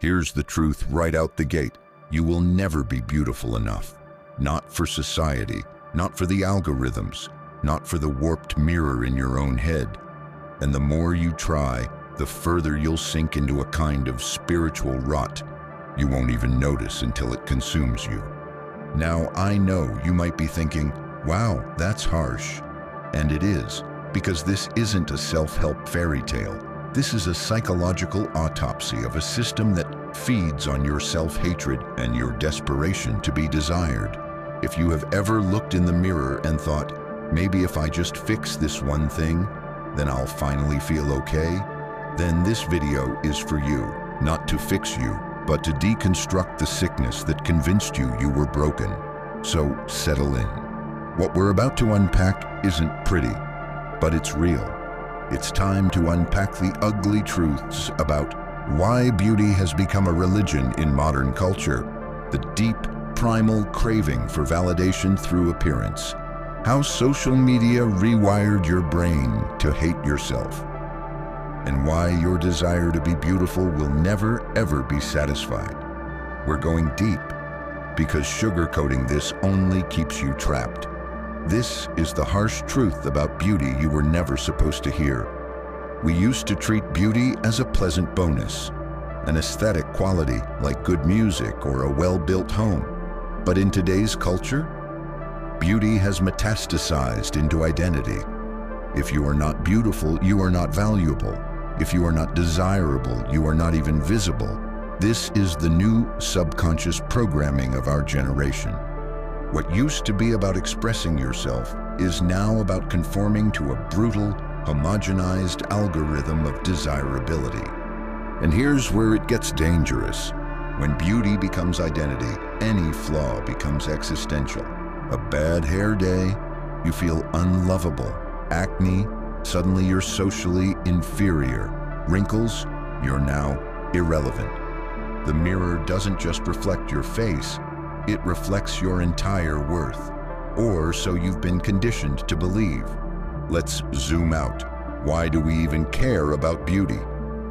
Here's the truth right out the gate. You will never be beautiful enough. Not for society, not for the algorithms, not for the warped mirror in your own head. And the more you try, the further you'll sink into a kind of spiritual rot. You won't even notice until it consumes you. Now, I know you might be thinking, wow, that's harsh. And it is, because this isn't a self-help fairy tale. This is a psychological autopsy of a system that feeds on your self-hatred and your desperation to be desired. If you have ever looked in the mirror and thought, maybe if I just fix this one thing, then I'll finally feel okay, then this video is for you, not to fix you, but to deconstruct the sickness that convinced you you were broken. So settle in. What we're about to unpack isn't pretty, but it's real. It's time to unpack the ugly truths about why beauty has become a religion in modern culture, the deep, primal craving for validation through appearance, how social media rewired your brain to hate yourself, and why your desire to be beautiful will never, ever be satisfied. We're going deep, because sugarcoating this only keeps you trapped. This is the harsh truth about beauty you were never supposed to hear. We used to treat beauty as a pleasant bonus, an aesthetic quality like good music or a well-built home. But in today's culture, beauty has metastasized into identity. If you are not beautiful, you are not valuable. If you are not desirable, you are not even visible. This is the new subconscious programming of our generation. What used to be about expressing yourself is now about conforming to a brutal, homogenized algorithm of desirability. And here's where it gets dangerous. When beauty becomes identity, any flaw becomes existential. A bad hair day, you feel unlovable. Acne, suddenly you're socially inferior. Wrinkles, you're now irrelevant. The mirror doesn't just reflect your face, it reflects your entire worth. Or so you've been conditioned to believe. Let's zoom out. Why do we even care about beauty?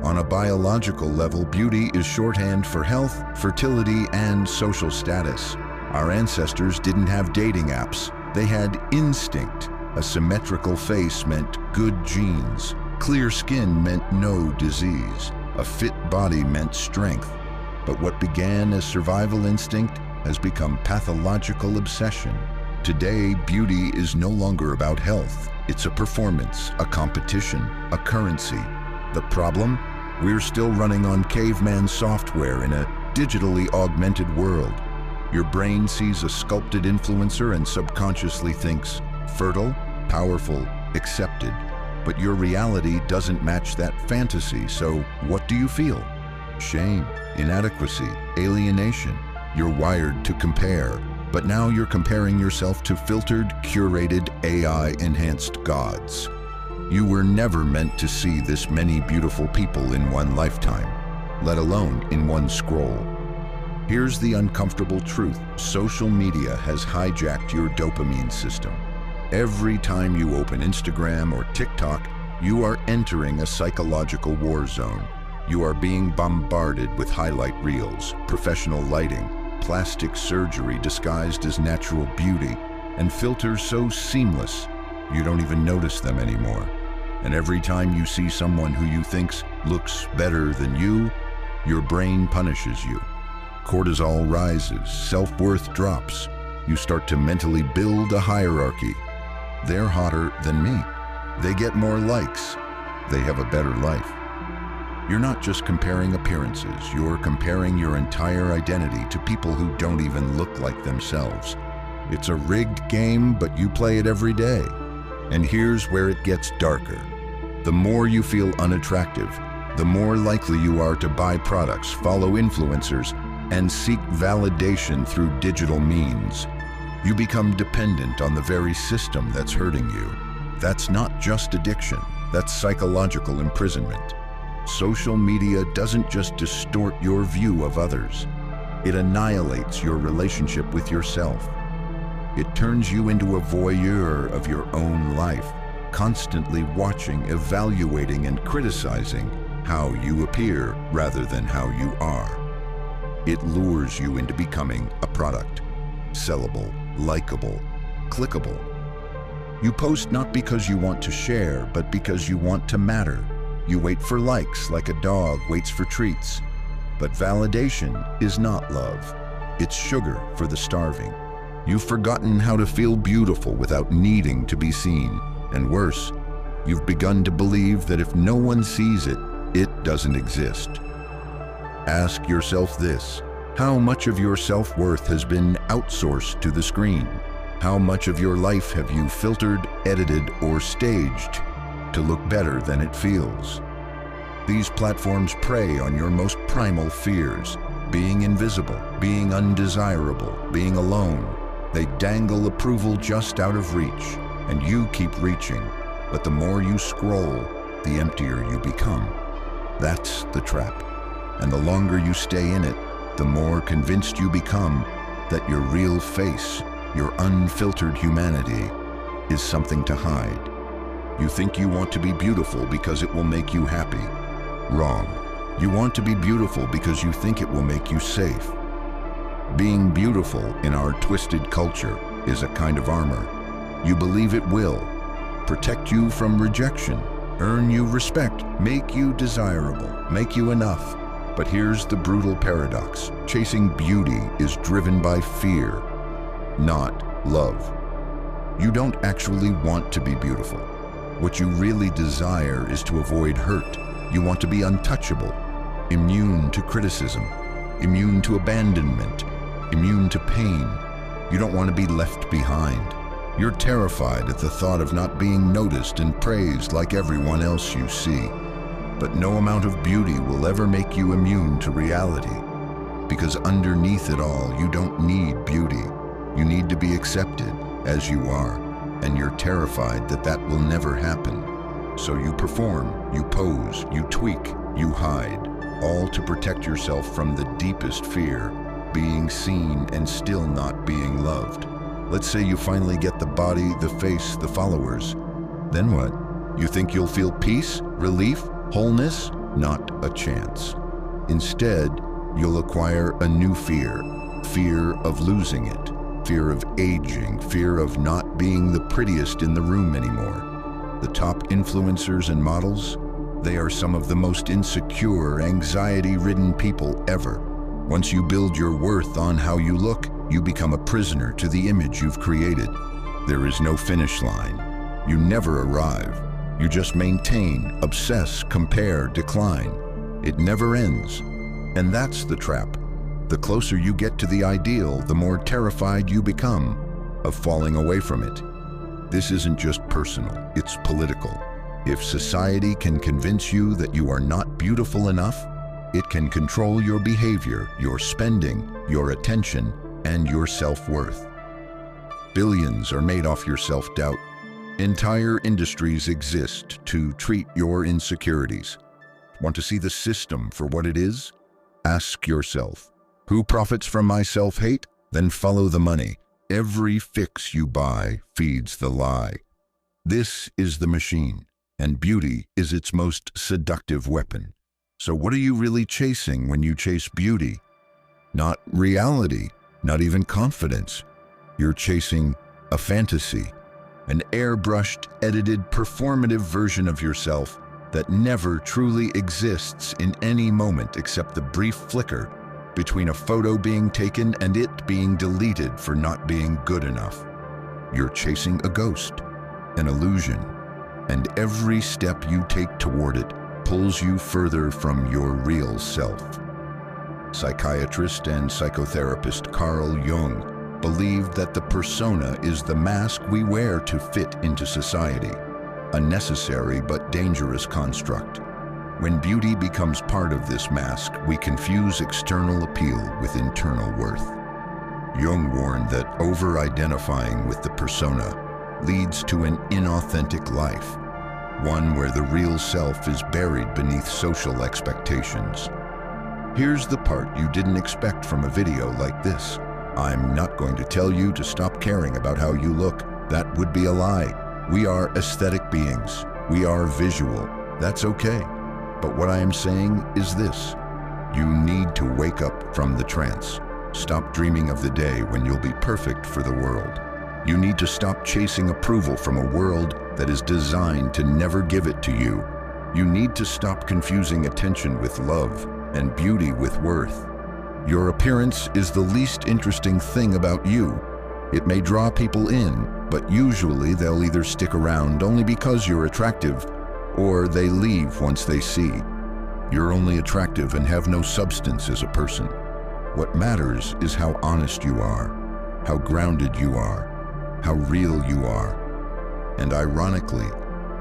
On a biological level, beauty is shorthand for health, fertility, and social status. Our ancestors didn't have dating apps. They had instinct. A symmetrical face meant good genes. Clear skin meant no disease. A fit body meant strength. But what began as survival instinct has become pathological obsession. Today, beauty is no longer about health. It's a performance, a competition, a currency. The problem? We're still running on caveman software in a digitally augmented world. Your brain sees a sculpted influencer and subconsciously thinks, fertile, powerful, accepted. But your reality doesn't match that fantasy, so what do you feel? Shame, inadequacy, alienation. You're wired to compare, but now you're comparing yourself to filtered, curated, AI-enhanced gods. You were never meant to see this many beautiful people in one lifetime, let alone in one scroll. Here's the uncomfortable truth. Social media has hijacked your dopamine system. Every time you open Instagram or TikTok, you are entering a psychological war zone. You are being bombarded with highlight reels, professional lighting, plastic surgery disguised as natural beauty, and filters so seamless you don't even notice them anymore. And every time you see someone who you think looks better than you, your brain punishes you. Cortisol rises, self-worth drops. You start to mentally build a hierarchy. They're hotter than me. They get more likes. They have a better life. You're not just comparing appearances, you're comparing your entire identity to people who don't even look like themselves. It's a rigged game, but you play it every day. And here's where it gets darker. The more you feel unattractive, the more likely you are to buy products, follow influencers, and seek validation through digital means. You become dependent on the very system that's hurting you. That's not just addiction, that's psychological imprisonment. Social media doesn't just distort your view of others. It annihilates your relationship with yourself. It turns you into a voyeur of your own life, constantly watching, evaluating, and criticizing how you appear rather than how you are. It lures you into becoming a product. Sellable, likable, clickable. You post not because you want to share, but because you want to matter. You wait for likes like a dog waits for treats. But validation is not love. It's sugar for the starving. You've forgotten how to feel beautiful without needing to be seen. And worse, you've begun to believe that if no one sees it, it doesn't exist. Ask yourself this: how much of your self-worth has been outsourced to the screen? How much of your life have you filtered, edited, or staged to look better than it feels? These platforms prey on your most primal fears: being invisible, being undesirable, being alone. They dangle approval just out of reach, and you keep reaching. But the more you scroll, the emptier you become. That's the trap. And the longer you stay in it, the more convinced you become that your real face, your unfiltered humanity, is something to hide. You think you want to be beautiful because it will make you happy. Wrong. You want to be beautiful because you think it will make you safe. Being beautiful in our twisted culture is a kind of armor. You believe it will protect you from rejection, earn you respect, make you desirable, make you enough. But here's the brutal paradox. Chasing beauty is driven by fear, not love. You don't actually want to be beautiful. What you really desire is to avoid hurt. You want to be untouchable, immune to criticism, immune to abandonment, immune to pain. You don't want to be left behind. You're terrified at the thought of not being noticed and praised like everyone else you see. But no amount of beauty will ever make you immune to reality. Because underneath it all, you don't need beauty. You need to be accepted as you are. And you're terrified that that will never happen. So you perform, you pose, you tweak, you hide, all to protect yourself from the deepest fear: being seen and still not being loved. Let's say you finally get the body, the face, the followers. Then what? You think you'll feel peace, relief, wholeness? Not a chance. Instead, you'll acquire a new fear. Fear of losing it. Fear of aging. Fear of not being the prettiest in the room anymore. The top influencers and models, they are some of the most insecure, anxiety-ridden people ever. Once you build your worth on how you look, you become a prisoner to the image you've created. There is no finish line. You never arrive. You just maintain, obsess, compare, decline. It never ends. And that's the trap. The closer you get to the ideal, the more terrified you become of falling away from it. This isn't just personal, it's political. If society can convince you that you are not beautiful enough, it can control your behavior, your spending, your attention, and your self-worth. Billions are made off your self-doubt. Entire industries exist to treat your insecurities. Want to see the system for what it is? Ask yourself, who profits from my self-hate? Then follow the money. Every fix you buy feeds the lie. This is the machine, and beauty is its most seductive weapon. So what are you really chasing when you chase beauty? Not reality, not even confidence. You're chasing a fantasy, an airbrushed, edited, performative version of yourself that never truly exists in any moment except the brief flicker between a photo being taken and it being deleted for not being good enough. You're chasing a ghost, an illusion, and every step you take toward it pulls you further from your real self. Psychiatrist and psychotherapist Carl Jung believed that the persona is the mask we wear to fit into society, a necessary but dangerous construct. When beauty becomes part of this mask, we confuse external appeal with internal worth. Jung warned that over-identifying with the persona leads to an inauthentic life, one where the real self is buried beneath social expectations. Here's the part you didn't expect from a video like this. I'm not going to tell you to stop caring about how you look. That would be a lie. We are aesthetic beings. We are visual. That's okay. But what I am saying is this: You need to wake up from the trance. Stop dreaming of the day when you'll be perfect for the world. You need to stop chasing approval from a world that is designed to never give it to you. You need to stop confusing attention with love and beauty with worth. Your appearance is the least interesting thing about you. It may draw people in, but usually they'll either stick around only because you're attractive, or they leave once they see. You're only attractive and have no substance as a person. What matters is how honest you are, how grounded you are, how real you are. And ironically,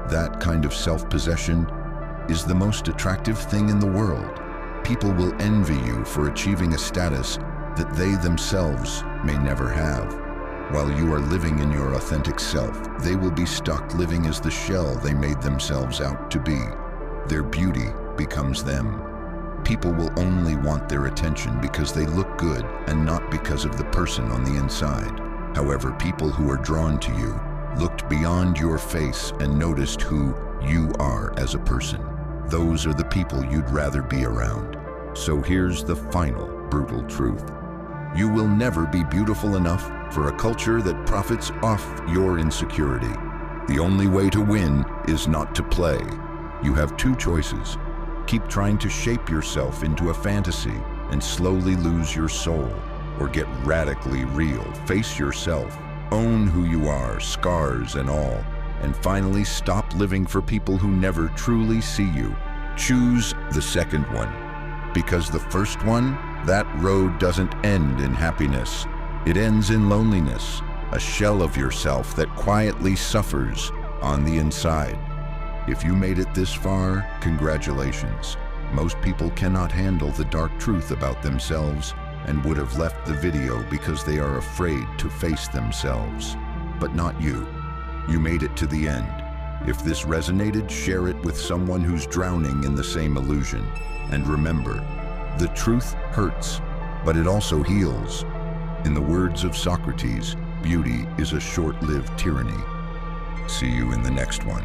that kind of self-possession is the most attractive thing in the world. People will envy you for achieving a status that they themselves may never have. While you are living in your authentic self, they will be stuck living as the shell they made themselves out to be. Their beauty becomes them. People will only want their attention because they look good and not because of the person on the inside. However, people who are drawn to you looked beyond your face and noticed who you are as a person. Those are the people you'd rather be around. So here's the final brutal truth. You will never be beautiful enough for a culture that profits off your insecurity. The only way to win is not to play. You have two choices. Keep trying to shape yourself into a fantasy and slowly lose your soul, or get radically real, face yourself, own who you are, scars and all, and finally stop living for people who never truly see you. Choose the second one, because the first one, that road doesn't end in happiness. It ends in loneliness, a shell of yourself that quietly suffers on the inside. If you made it this far, congratulations. Most people cannot handle the dark truth about themselves and would have left the video because they are afraid to face themselves. But not you. You made it to the end. If this resonated, share it with someone who's drowning in the same illusion. And remember, the truth hurts, but it also heals. In the words of Socrates, beauty is a short-lived tyranny. See you in the next one.